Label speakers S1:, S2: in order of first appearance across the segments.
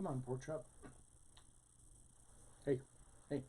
S1: Come on, pork chop. Hey, hey.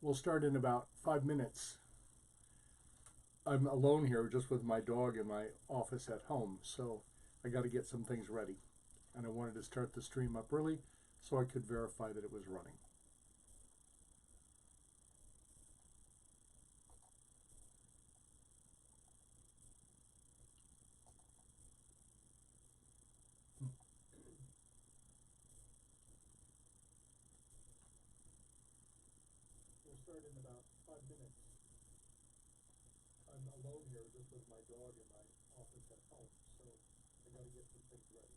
S1: We'll start in about 5 minutes. I'm alone here just with my dog in my office at home, so I got to get some things ready. And I wanted to start the stream up early so I could verify that it was running. We'll start in about 5 minutes. I'm alone here just with my dog in my office at home, so I got to get some things ready.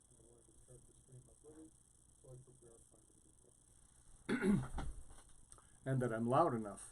S1: And I wanted to start the stream up early so I could verify that it was running. And that I'm loud enough.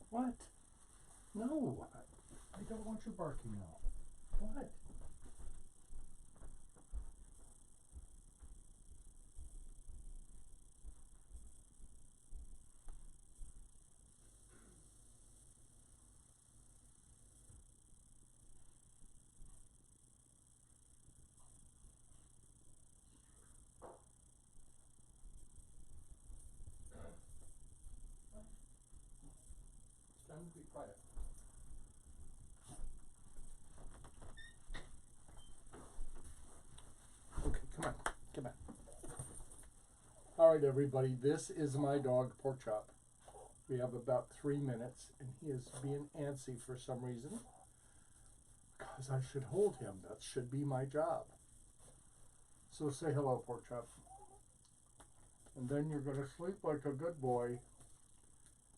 S1: What? No, I don't want you barking now. What? It's time to be quiet. Okay, come on, come on. All right, everybody, this is my dog, Pork Chop. We have about 3 minutes, and he is being antsy for some reason. Because I should hold him. That should be my job. So say hello, Pork Chop. And then you're going to sleep like a good boy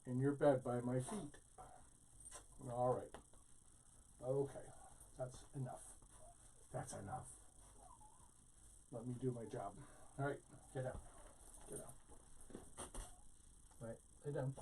S1: in your bed by my feet. All right. Okay. That's enough. That's enough. Let me do my job. All right. Get down. Get down. Right. Lay down.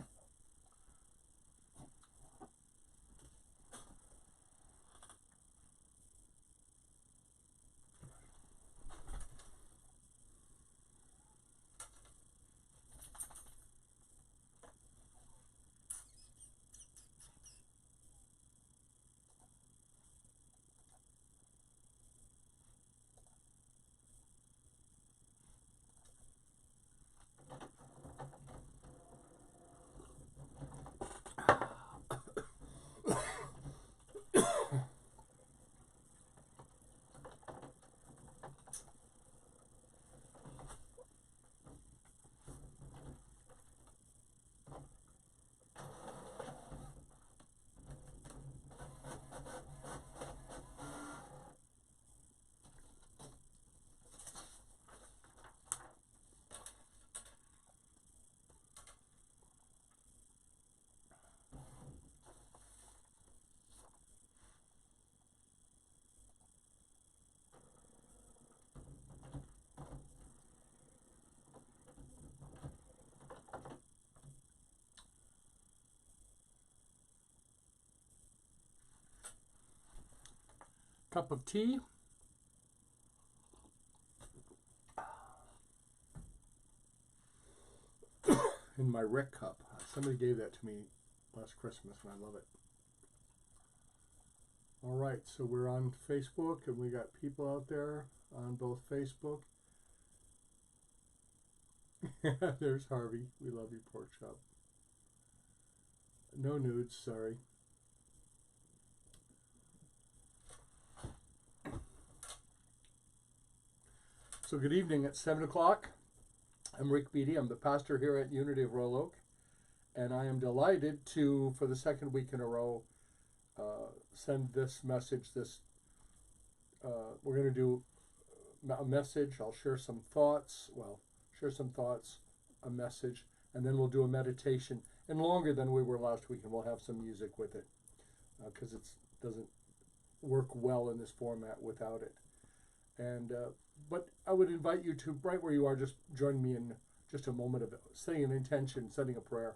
S1: Cup of tea. In my Rick cup. Somebody gave that to me last Christmas, and I love it. All right, so we're on Facebook, and we got people out there on both Facebook. There's Harvey. We love you, Pork Chop. No nudes, sorry. So good evening. At 7 o'clock. I'm Rick Beatty. I'm the pastor here at Unity of Royal Oak, and I am delighted to, for the second week in a row, send this message. We're going to do a message. I'll share some thoughts. A message, and then we'll do a meditation, and longer than we were last week, and we'll have some music with it, because it doesn't work well in this format without it. And but I would invite you to, right where you are, just join me in just a moment of setting an intention, setting a prayer.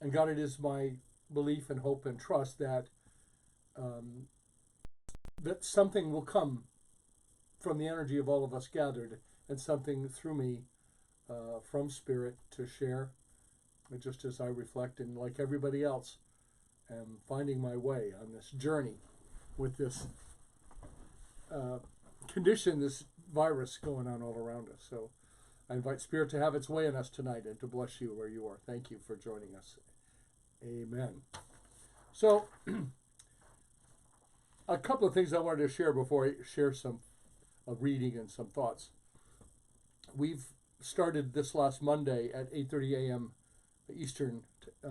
S1: And God, it is my belief and hope and trust that that something will come from the energy of all of us gathered, and something through me from Spirit to share, just as I reflect, and like everybody else, am finding my way on this journey with this condition, this virus going on all around us. So I invite Spirit to have its way in us tonight and to bless you where you are. Thank you for joining us. Amen. So a couple of things I wanted to share before I share some reading and some thoughts. We've started this last Monday at 8:30 a.m. Eastern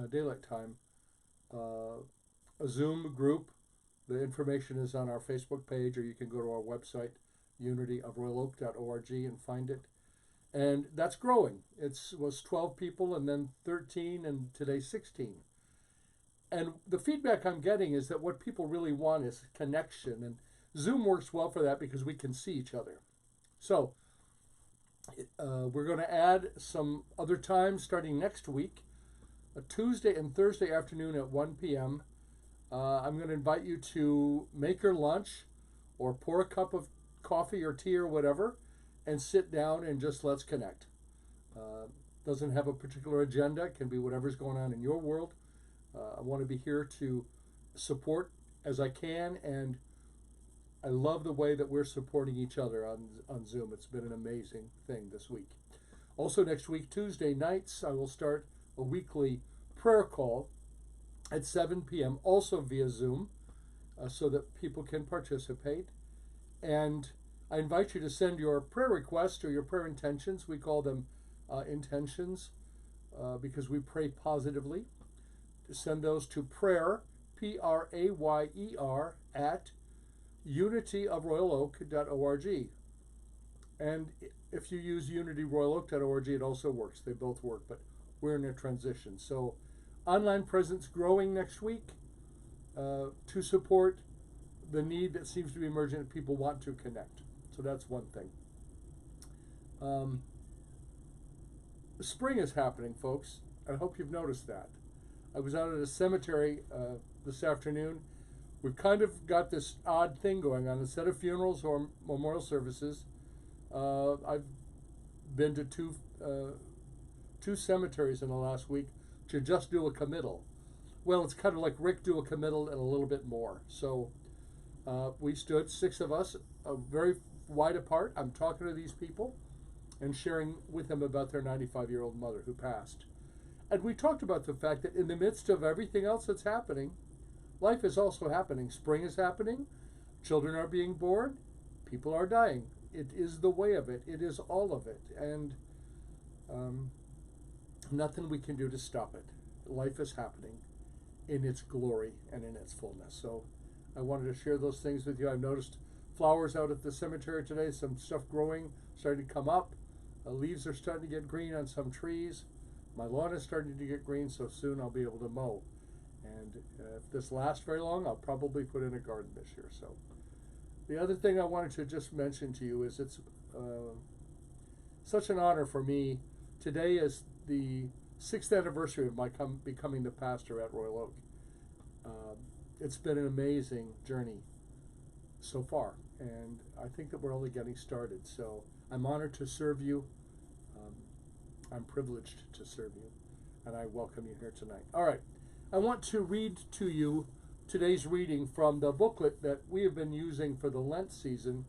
S1: Daylight Time, a Zoom group. The information is on our Facebook page, or you can go to our website, unityofroyaloak.org, and find it. And that's growing. It was 12 people, and then 13, and today 16. And the feedback I'm getting is that what people really want is connection, and Zoom works well for that because we can see each other. So we're going to add some other times starting next week, a Tuesday and Thursday afternoon at 1 p.m. I'm going to invite you to make your lunch or pour a cup of coffee or tea or whatever and sit down and just let's connect. Doesn't have a particular agenda. It can be whatever's going on in your world. I want to be here to support as I can, and I love the way that we're supporting each other on Zoom. It's been an amazing thing this week. Also next week, Tuesday nights, I will start a weekly prayer call at 7 p.m., also via Zoom, so that people can participate. And I invite you to send your prayer requests or your prayer intentions. We call them intentions because we pray positively. To send those to prayer, Prayer, at unityofroyaloak.org. And if you use unityroyaloak.org, it also works. They both work, but we're in a transition. So online presence growing next week to support the need that seems to be emerging that people want to connect. So that's one thing. Spring is happening, folks. I hope you've noticed that. I was out at a cemetery this afternoon. We've kind of got this odd thing going on. Instead of funerals or memorial services, I've been to two cemeteries in the last week to just do a committal. Well, it's kind of like Rick do a committal and a little bit more. So we stood, 6 of us, very wide apart. I'm talking to these people and sharing with them about their 95-year-old mother who passed. And we talked about the fact that in the midst of everything else that's happening, life is also happening. Spring is happening. Children are being born. People are dying. It is the way of it. It is all of it. And nothing we can do to stop it. Life is happening in its glory and in its fullness. So I wanted to share those things with you. I've noticed flowers out at the cemetery today, some stuff growing, starting to come up. Leaves are starting to get green on some trees. My lawn is starting to get green, so soon I'll be able to mow. And if this lasts very long, I'll probably put in a garden this year. So the other thing I wanted to just mention to you is it's such an honor for me. Today is the 6th anniversary of my becoming the pastor at Royal Oak. It's been an amazing journey so far, and I think that we're only getting started. So I'm honored to serve you. I'm privileged to serve you, and I welcome you here tonight. All right, I want to read to you today's reading from the booklet that we have been using for the Lent season.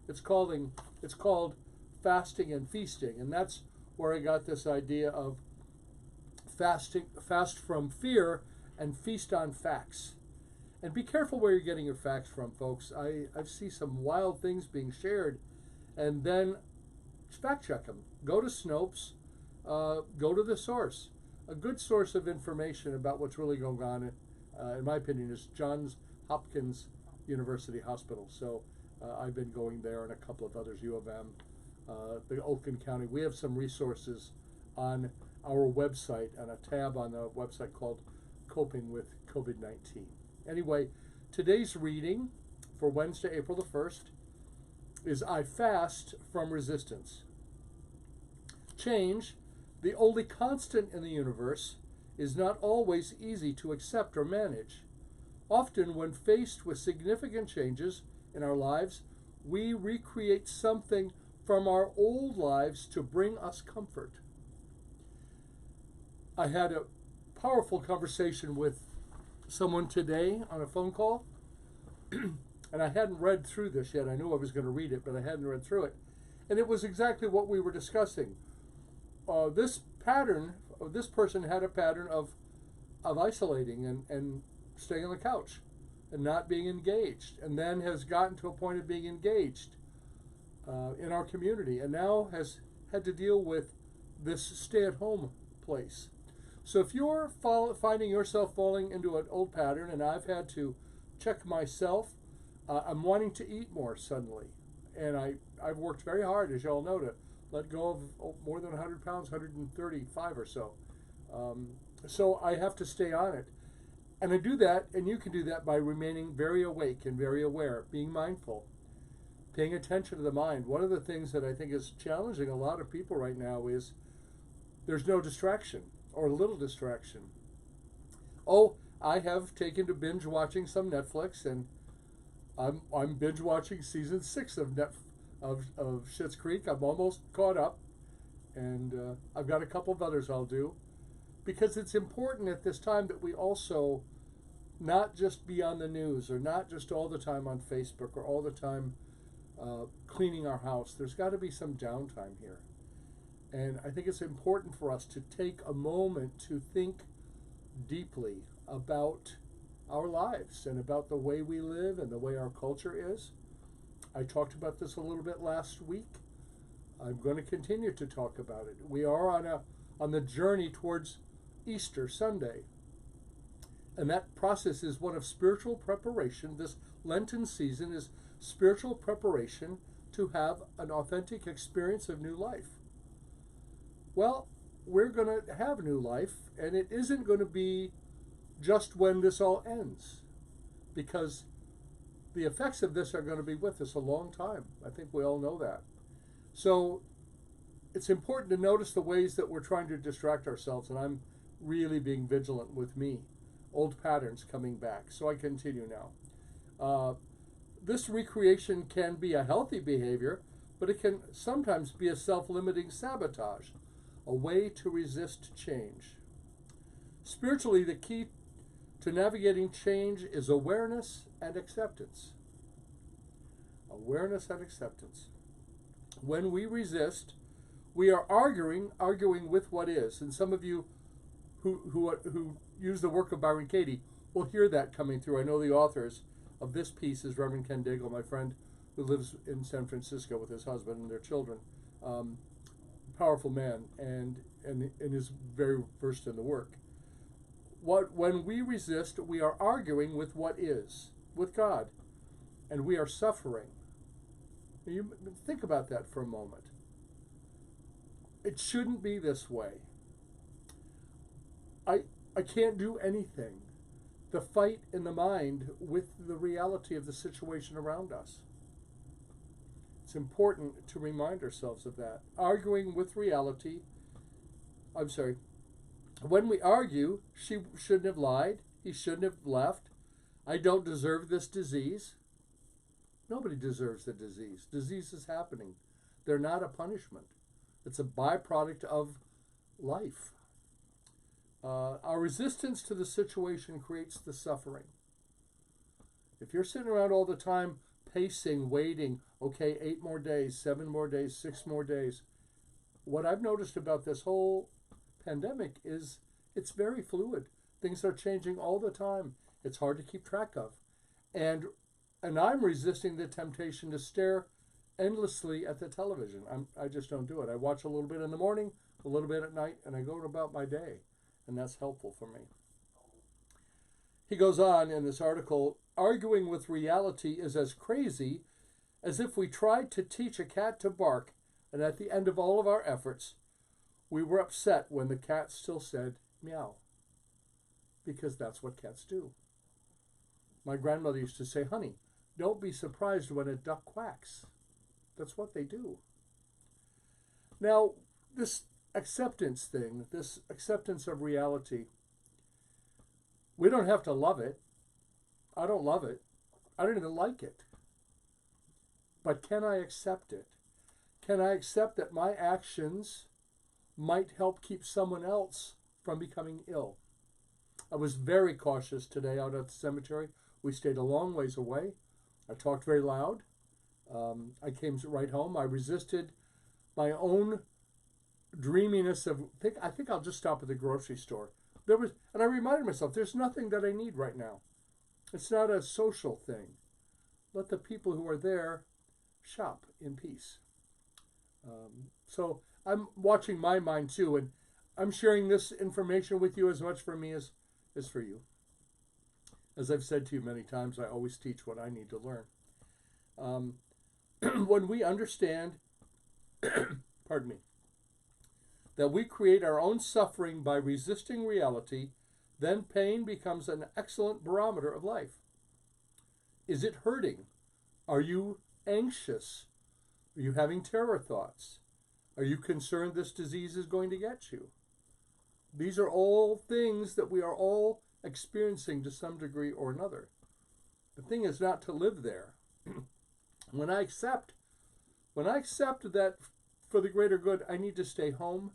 S1: It's called Fasting and Feasting, and that's where I got this idea of fast from fear and feast on facts. And be careful where you're getting your facts from, folks. I see some wild things being shared, and then fact check them. Go to Snopes. Go to the source. A good source of information about what's really going on, in my opinion, is Johns Hopkins University Hospital. So I've been going there, and a couple of others, U of M, the Oakland County. We have some resources on our website, and a tab on the website called Coping with COVID-19. Anyway, today's reading for Wednesday, April the 1st, is I Fast from Resistance. Change, the only constant in the universe, is not always easy to accept or manage. Often, when faced with significant changes in our lives, we recreate something from our old lives to bring us comfort. I had a powerful conversation with someone today on a phone call, and I hadn't read through this yet. I knew I was going to read it, but I hadn't read through it. And it was exactly what we were discussing. This person had a pattern of isolating and staying on the couch and not being engaged, and then has gotten to a point of being engaged in our community, and now has had to deal with this stay-at-home place. So if you're finding yourself falling into an old pattern, and I've had to check myself, I'm wanting to eat more suddenly. And I've worked very hard, as you all know, to let go of more than 100 pounds, 135 or so. So I have to stay on it. And I do that, and you can do that by remaining very awake and very aware, being mindful, paying attention to the mind. One of the things that I think is challenging a lot of people right now is there's no distraction, or little distraction. Oh, I have taken to binge watching some Netflix, and I'm binge watching season 6 of Schitt's Creek. I'm almost caught up, and I've got a couple of others I'll do, because it's important at this time that we also not just be on the news, or not just all the time on Facebook, or all the time cleaning our house. There's got to be some downtime here. And I think it's important for us to take a moment to think deeply about our lives and about the way we live and the way our culture is. I talked about this a little bit last week. I'm going to continue to talk about it. We are on the journey towards Easter Sunday. And that process is one of spiritual preparation. This Lenten season is spiritual preparation to have an authentic experience of new life. Well, we're going to have new life, and it isn't going to be just when this all ends, because the effects of this are going to be with us a long time. I think we all know that. So it's important to notice the ways that we're trying to distract ourselves, and I'm really being vigilant with me. Old patterns coming back. So I continue now. This recreation can be a healthy behavior, but it can sometimes be a self-limiting sabotage, a way to resist change. Spiritually, the key to navigating change is awareness and acceptance. Awareness and acceptance. When we resist, we are arguing with what is. And some of you who use the work of Byron Katie will hear that coming through. I know the authors of this piece is Reverend Ken Daigle, my friend who lives in San Francisco with his husband and their children. Powerful man and is very versed in the work. When we resist, we are arguing with what is, with God, and we are suffering. You think about that for a moment. It shouldn't be this way. I can't do anything. The fight in the mind with the reality of the situation around us. It's important to remind ourselves of that. Arguing with reality. When we argue, she shouldn't have lied. He shouldn't have left. I don't deserve this disease. Nobody deserves the disease. Disease is happening. They're not a punishment. It's a byproduct of life. Our resistance to the situation creates the suffering. If you're sitting around all the time pacing, waiting, okay, 8 more days, 7 more days, 6 more days, what I've noticed about this whole pandemic is it's very fluid. Things are changing all the time. It's hard to keep track of. And I'm resisting the temptation to stare endlessly at the television. I just don't do it. I watch a little bit in the morning, a little bit at night, and I go about my day. And that's helpful for me. He goes on in this article, arguing with reality is as crazy as if we tried to teach a cat to bark, and at the end of all of our efforts, we were upset when the cat still said meow. Because that's what cats do. My grandmother used to say, honey, don't be surprised when a duck quacks. That's what they do. Now, this acceptance thing, this acceptance of reality, we don't have to love it. I don't love it. I don't even like it. But can I accept it? Can I accept that my actions might help keep someone else from becoming ill? I was very cautious today out at the cemetery. We stayed a long ways away. I talked very loud. I came right home. I resisted my own dreaminess of, I think I'll just stop at the grocery store. And I reminded myself, there's nothing that I need right now. It's not a social thing. Let the people who are there shop in peace. So I'm watching my mind too, and I'm sharing this information with you as much for me as for you. As I've said to you many times, I always teach what I need to learn. When we understand, pardon me, that we create our own suffering by resisting reality, then pain becomes an excellent barometer of life. Is it hurting? Are you anxious? Are you having terror thoughts? Are you concerned this disease is going to get you? These are all things that we are all experiencing to some degree or another. The thing is not to live there. When I accept that for the greater good, I need to stay home,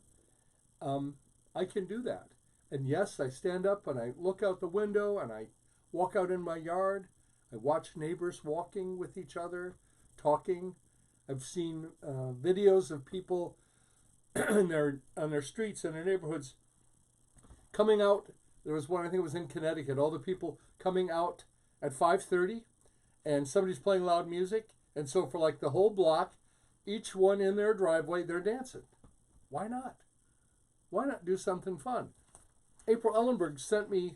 S1: I can do that. And yes, I stand up and I look out the window and I walk out in my yard. I watch neighbors walking with each other, talking. I've seen videos of people on their streets and their neighborhoods coming out. There was one, I think it was in Connecticut, all the people coming out at 5:30 and somebody's playing loud music And so for like the whole block, each one in their driveway, they're dancing. Why not? Why not do something fun? April Ellenberg sent me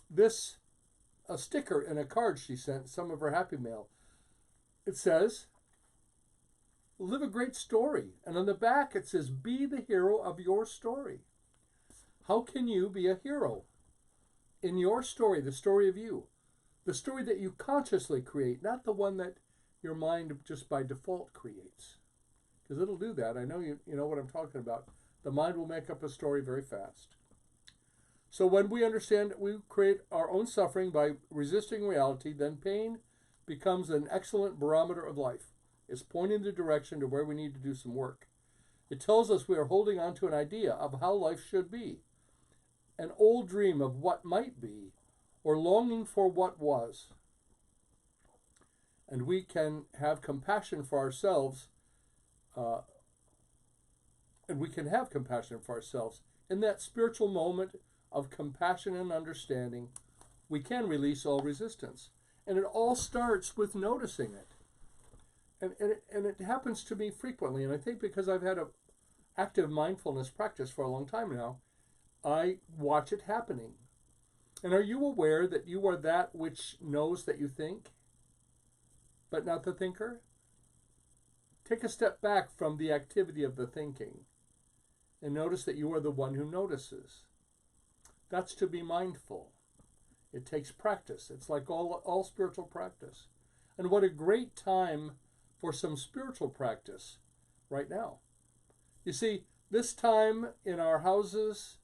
S1: this, a sticker and a card she sent, some of her Happy Mail. It says, live a great story. And on the back it says, be the hero of your story. How can you be a hero in your story, the story of you? The story that you consciously create, not the one that your mind just by default creates. Because it'll do that. I know you know what I'm talking about. The mind will make up a story very fast. So when we understand that we create our own suffering by resisting reality, then pain becomes an excellent barometer of life. It's pointing the direction to where we need to do some work. It tells us we are holding on to an idea of how life should be, an old dream of what might be, or longing for what was. And we can have compassion for ourselves, In that spiritual moment of compassion and understanding, we can release all resistance. And it all starts with noticing it. And it happens to me frequently. And I think because I've had an active mindfulness practice for a long time now, I watch it happening. And are you aware that you are that which knows that you think, but not the thinker? Take a step back from the activity of the thinking and notice that you are the one who notices. That's to be mindful. It takes practice. It's like all spiritual practice. And what a great time for some spiritual practice right now. You see, this time in our houses,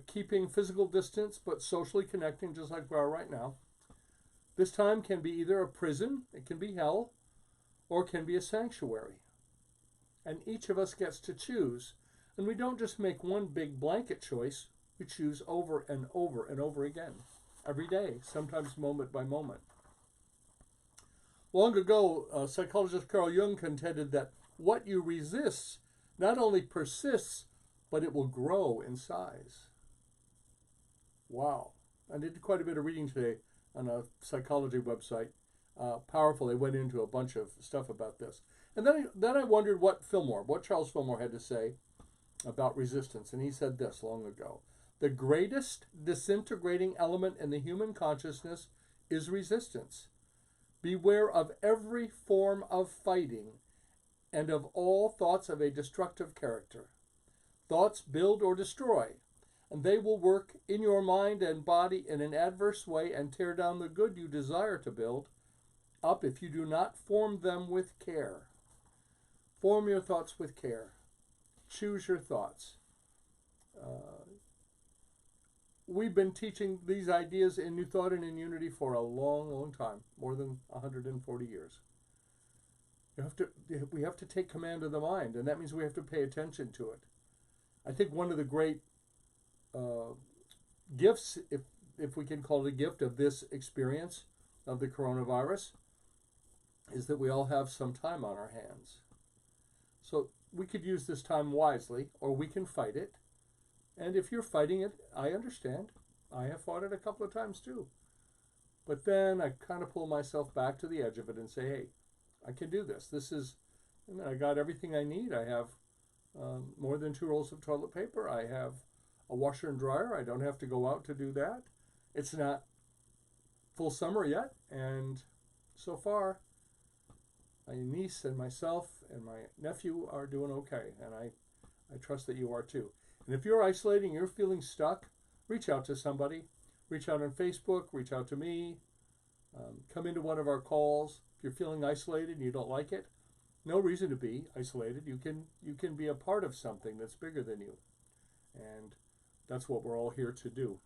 S1: keeping physical distance but socially connecting just like we are right now, this time can be either a prison, it can be hell, or it can be a sanctuary. And each of us gets to choose. And we don't just make one big blanket choice, we choose over and over and over again, every day, sometimes moment by moment. Long ago, psychologist Carl Jung contended that what you resist not only persists, but it will grow in size. Wow. I did quite a bit of reading today on a psychology website. Powerful. They went into a bunch of stuff about this. And then I wondered what Charles Fillmore had to say about resistance. And he said this long ago: the greatest disintegrating element in the human consciousness is resistance. Beware of every form of fighting and of all thoughts of a destructive character. Thoughts build or destroy, and they will work in your mind and body in an adverse way and tear down the good you desire to build up if you do not form them with care. Form your thoughts with care. Choose your thoughts. We've been teaching these ideas in New Thought and in Unity for a long, long time, more than 140 years. We have to take command of the mind, and that means we have to pay attention to it. I think one of the great gifts, if we can call it a gift, of this experience of the coronavirus is that we all have some time on our hands. So we could use this time wisely, or we can fight it. And if you're fighting it, I understand. I have fought it a couple of times too. But then I kind of pull myself back to the edge of it and say, hey, I can do this. I got everything I need. I have more than 2 rolls of toilet paper. I have a washer and dryer. I don't have to go out to do that. It's not full summer yet. And so far, my niece and myself and my nephew are doing okay. And I trust that you are too. And if you're isolating, you're feeling stuck, reach out to somebody. Reach out on Facebook, reach out to me, come into one of our calls. If you're feeling isolated and you don't like it, no reason to be isolated. You can be a part of something that's bigger than you. And that's what we're all here to do.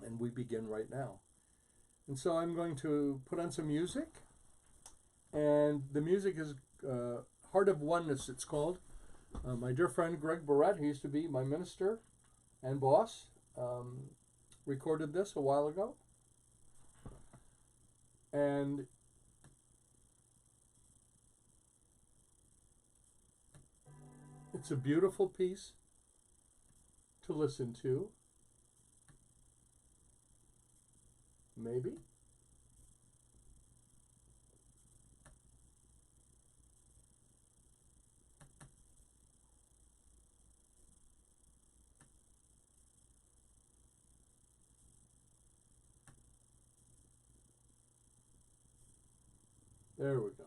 S1: And we begin right now. And so I'm going to put on some music. And the music is Heart of Oneness, it's called. My dear friend Greg Barrette, who used to be my minister and boss, recorded this a while ago. And it's a beautiful piece to listen to. Maybe. There we go.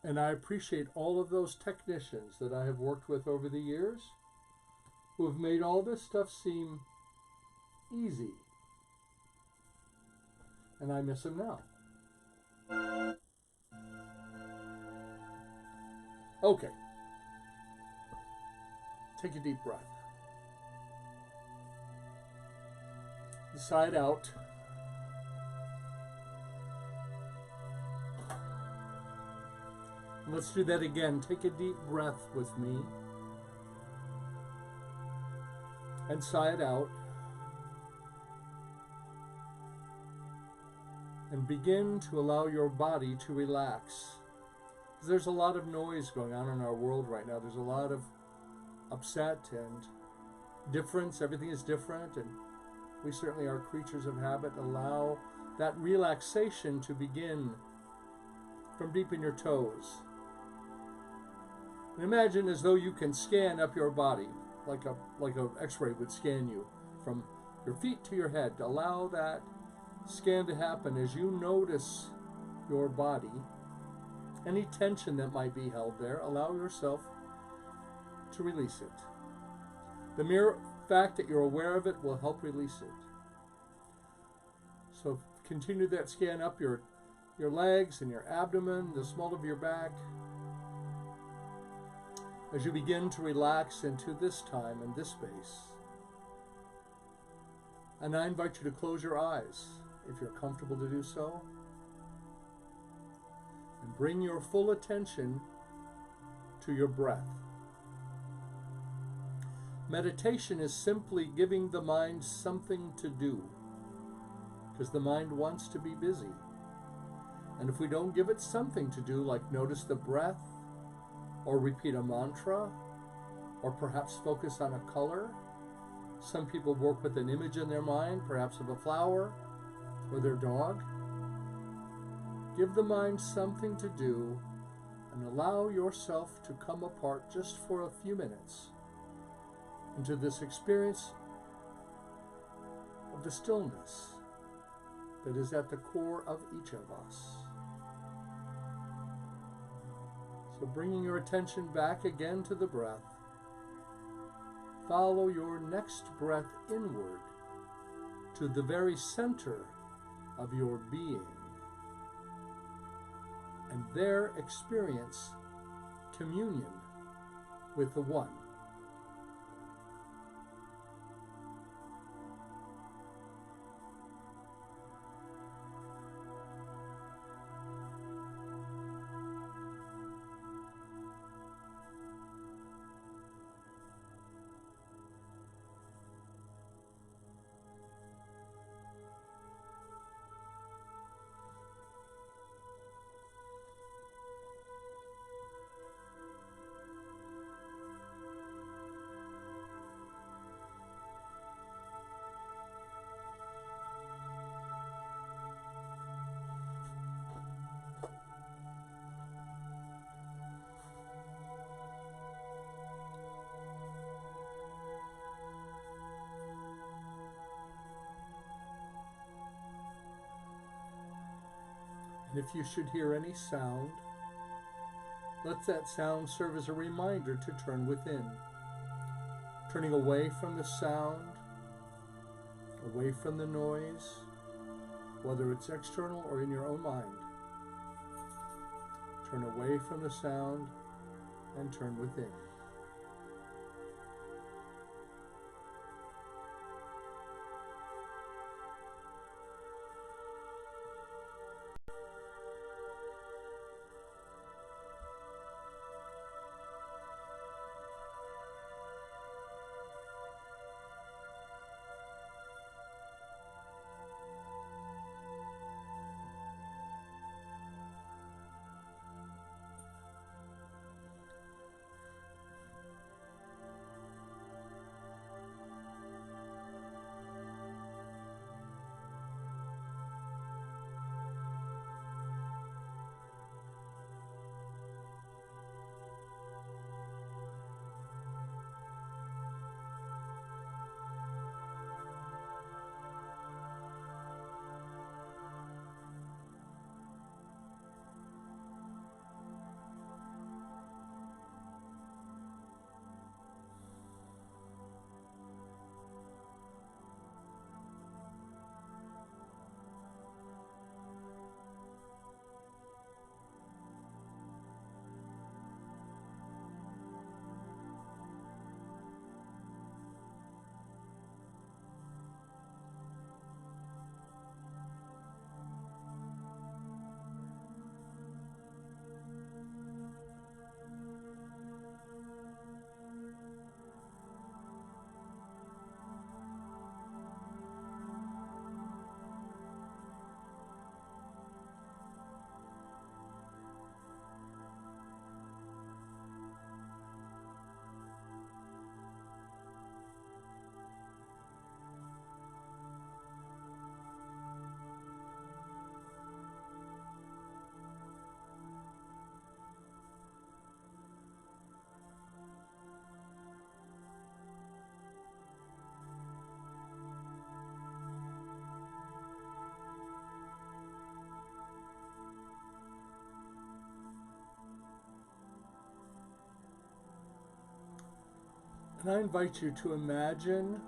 S1: And I appreciate all of those technicians that I have worked with over the years who have made all this stuff seem easy. And I miss them now. Okay. Take a deep breath. Sigh it out. Let's do that again. Take a deep breath with me. And sigh it out. And begin to allow your body to relax. There's a lot of noise going on in our world right now. There's a lot of upset and difference. Everything is different, and we certainly are creatures of habit. Allow that relaxation to begin from deep in your toes. And imagine as though you can scan up your body like a X-ray would scan you from your feet to your head. Allow that scan to happen as you notice your body. Any tension that might be held there, allow yourself to release it. The mere fact that you're aware of it will help release it. So continue that scan up your legs and your abdomen, the small of your back, as you begin to relax into this time and this space. And I invite you to close your eyes if you're comfortable to do so. And bring your full attention to your breath. Meditation is simply giving the mind something to do, because the mind wants to be busy. And if we don't give it something to do, like notice the breath, or repeat a mantra, or perhaps focus on a color. Some people work with an image in their mind, perhaps of a flower or their dog. Give the mind something to do and allow yourself to come apart just for a few minutes into this experience of the stillness that is at the core of each of us. So bringing your attention back again to the breath, follow your next breath inward to the very center of your being, and there experience communion with the One. And if you should hear any sound, let that sound serve as a reminder to turn within, turning away from the sound, away from the noise, whether it's external or in your own mind. Turn away from the sound and turn within. And I invite you to imagine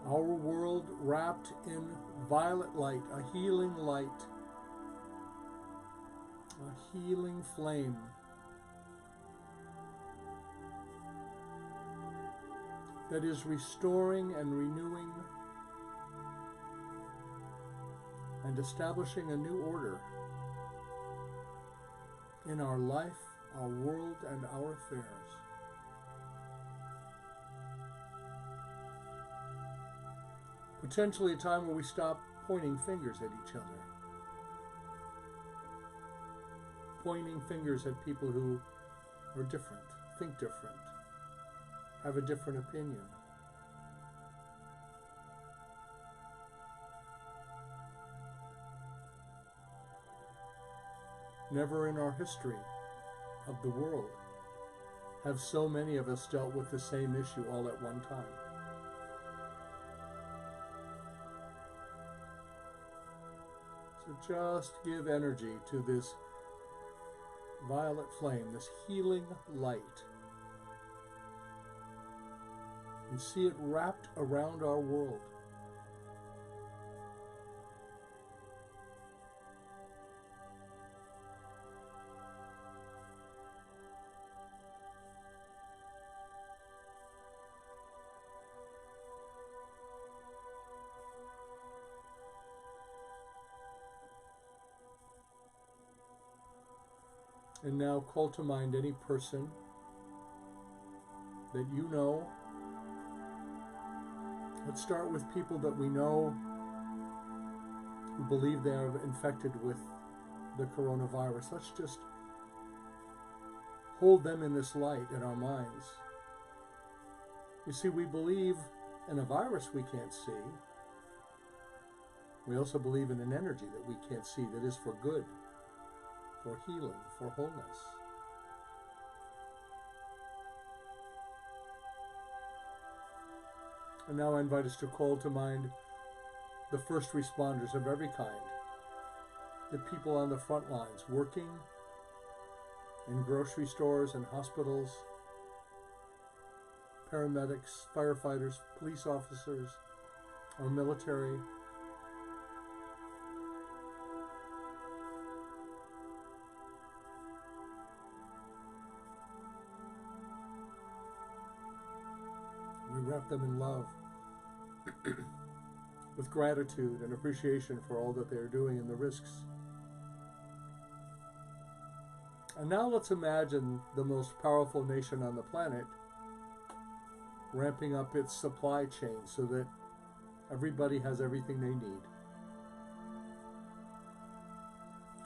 S1: our world wrapped in violet light, a healing light, a healing flame that is restoring and renewing and establishing a new order in our life, our world, and our affairs. Potentially a time where we stop pointing fingers at each other. Pointing fingers at people who are different, think different, have a different opinion. Never in our history of the world have so many of us dealt with the same issue all at one time. So just give energy to this violet flame, this healing light, and see it wrapped around our world. And now call to mind any person that you know. Let's start with people that we know who believe they are infected with the coronavirus. Let's just hold them in this light in our minds. You see, we believe in a virus we can't see. We also believe in an energy that we can't see that is for good, for healing, for wholeness. And now I invite us to call to mind the first responders of every kind, the people on the front lines working in grocery stores and hospitals, paramedics, firefighters, police officers, our military. We wrap them in love, with gratitude and appreciation for all that they're doing and the risks. And now let's imagine the most powerful nation on the planet ramping up its supply chain so that everybody has everything they need.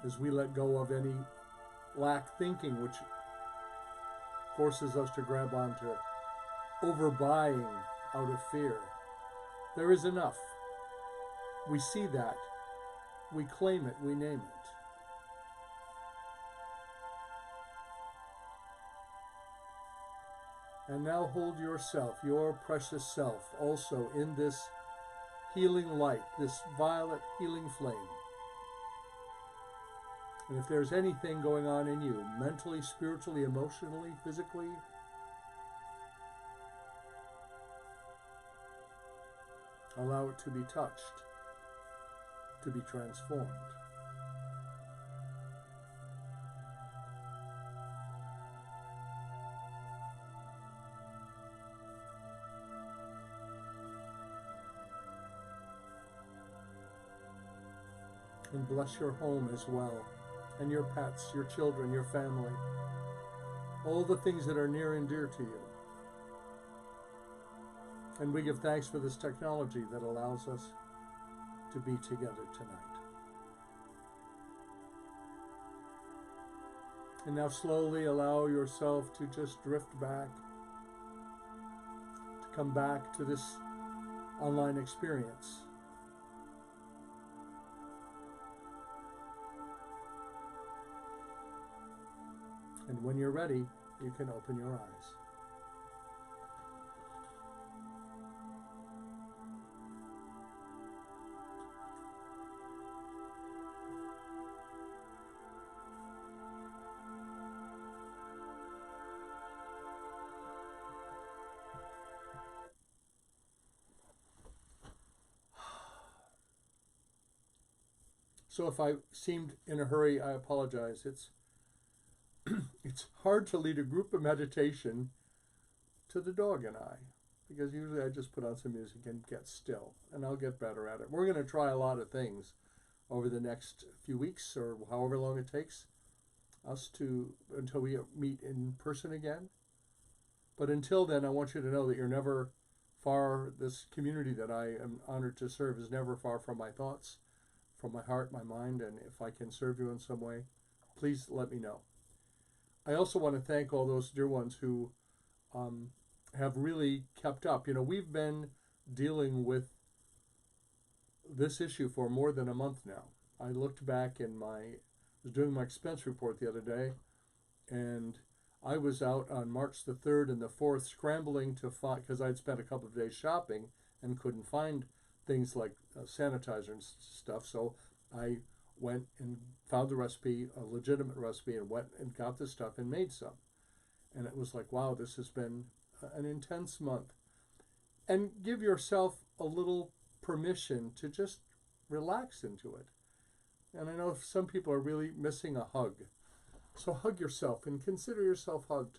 S1: As we let go of any lack thinking, which forces us to grab onto overbuying out of fear. There is enough. We see that. We claim it. We name it. And now hold yourself, your precious self, also in this healing light, this violet healing flame. And if there's anything going on in you, mentally, spiritually, emotionally, physically, allow it to be touched, to be transformed. And bless your home as well, and your pets, your children, your family, all the things that are near and dear to you. And we give thanks for this technology that allows us to be together tonight. And now slowly allow yourself to just drift back, to come back to this online experience. And when you're ready, you can open your eyes. So if I seemed in a hurry, I apologize. It's hard to lead a group of meditation to the dog and I, because usually I just put on some music and get still, and I'll get better at it. We're going to try a lot of things over the next few weeks or however long it takes us to until we meet in person again. But until then, I want you to know that you're never far. This community that I am honored to serve is never far from my thoughts, from my heart, my mind, and if I can serve you in some way, please let me know. I also want to thank all those dear ones who have really kept up. You know, we've been dealing with this issue for more than a month now. I looked back was doing my expense report the other day, and I was out on March the 3rd and the 4th scrambling to find, because I'd spent a couple of days shopping and couldn't find things like sanitizer and stuff. So I went and found the recipe, a legitimate recipe, and went and got the stuff and made some. And it was like, wow, this has been an intense month. And give yourself a little permission to just relax into it. And I know some people are really missing a hug. So hug yourself and consider yourself hugged.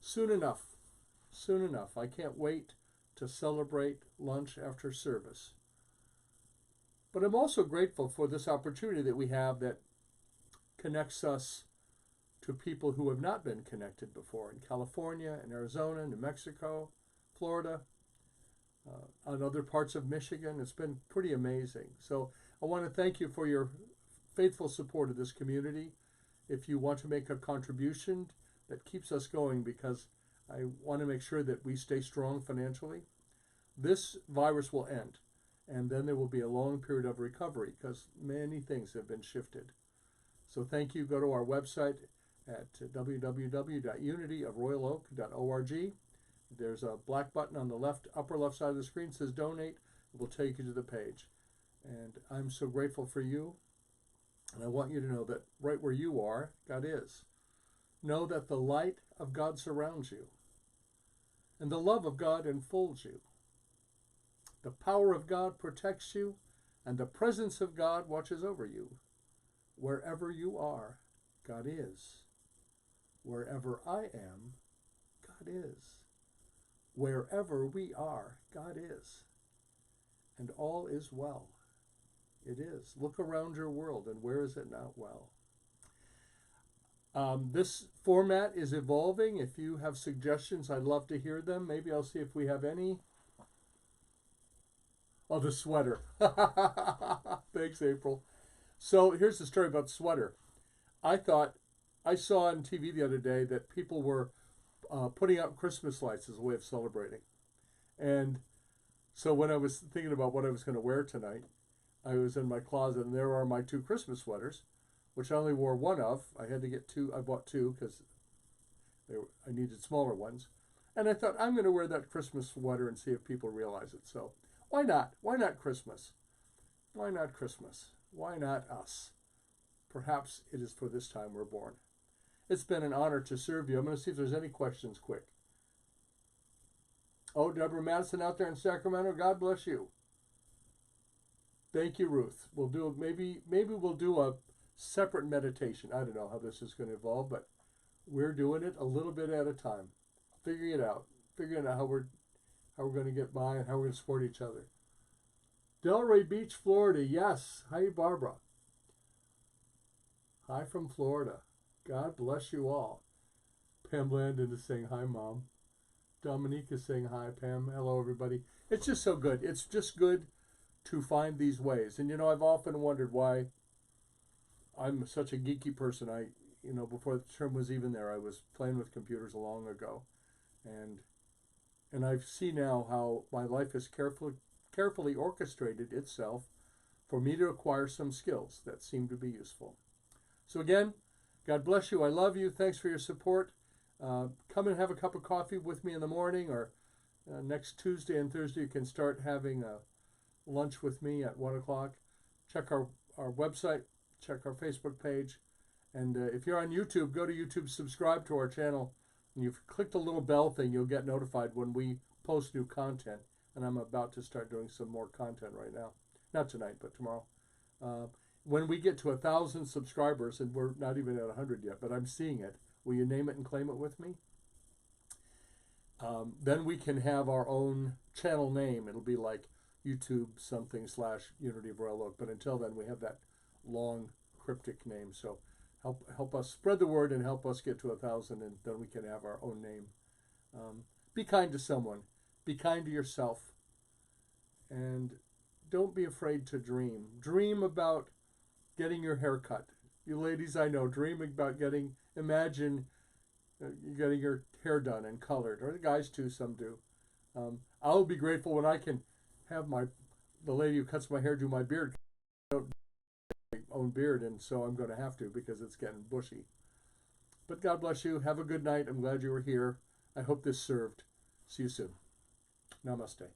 S1: Soon enough. Soon enough. I can't wait to celebrate lunch after service. But I'm also grateful for this opportunity that we have that connects us to people who have not been connected before in California, in Arizona, New Mexico, Florida, on other parts of Michigan. It's been pretty amazing. So I want to thank you for your faithful support of this community. If you want to make a contribution that keeps us going, because I want to make sure that we stay strong financially, this virus will end. And then there will be a long period of recovery because many things have been shifted. So thank you. Go to our website at www.unityofroyaloak.org. There's a black button on the upper left side of the screen that says donate. It will take you to the page. And I'm so grateful for you. And I want you to know that right where you are, God is. Know that the light of God surrounds you. And the love of God enfolds you. The power of God protects you. And the presence of God watches over you. Wherever you are, God is. Wherever I am, God is. Wherever we are, God is. And all is well. It is. Look around your world, and where is it not well? This format is evolving. If you have suggestions, I'd love to hear them. Maybe I'll see if we have any. Oh, the sweater. Thanks, April. So here's the story about the sweater. I saw on TV the other day that people were putting out Christmas lights as a way of celebrating. And so when I was thinking about what I was going to wear tonight, I was in my closet, and there are my 2 Christmas sweaters, which I only wore one of. I had to get 2. I bought 2 because I needed smaller ones. And I thought, I'm going to wear that Christmas sweater and see if people realize it. So why not? Why not Christmas? Why not Christmas? Why not us? Perhaps it is for this time we're born. It's been an honor to serve you. I'm going to see if there's any questions quick. Oh, Deborah Madison out there in Sacramento, God bless you. Thank you, Ruth. We'll do maybe we'll do a separate meditation. I don't know how this is going to evolve, but we're doing it a little bit at a time. Figuring it out. Figuring out how we're going to get by and how we're going to support each other. Delray Beach, Florida. Yes. Hi, Barbara. Hi from Florida. God bless you all. Pam Landon is saying hi, Mom. Dominique is saying hi, Pam. Hello, everybody. It's just so good. It's just good to find these ways. And, I've often wondered why I'm such a geeky person. Before the term was even there, I was playing with computers long ago. And I see now how my life has carefully orchestrated itself for me to acquire some skills that seem to be useful. So again, God bless you. I love you. Thanks for your support. Come and have a cup of coffee with me in the morning, or next Tuesday and Thursday you can start having lunch with me at 1 o'clock. Check our website. Check our Facebook page. And if you're on YouTube, go to YouTube, subscribe to our channel. And you've clicked the little bell thing, you'll get notified when we post new content. And I'm about to start doing some more content right now. Not tonight, but tomorrow. when we get to 1,000 subscribers, and we're not even at 100 yet, but I'm seeing it, will you name it and claim it with me? Then we can have our own channel name. It'll be like YouTube something / Unity of Royal Oak. But until then, we have that long cryptic name. So help us spread the word and help us get to 1,000, and then we can have our own name. Be kind to someone. Be kind to yourself. And don't be afraid to dream. Dream about getting your hair cut. You ladies I know, dream about imagine getting your hair done and colored, or the guys too, some do. I'll be grateful when I can have the lady who cuts my hair do my beard. I don't have my own beard, and so I'm going to have to because it's getting bushy. But God bless you. Have a good night. I'm glad you were here. I hope this served. See you soon. Namaste.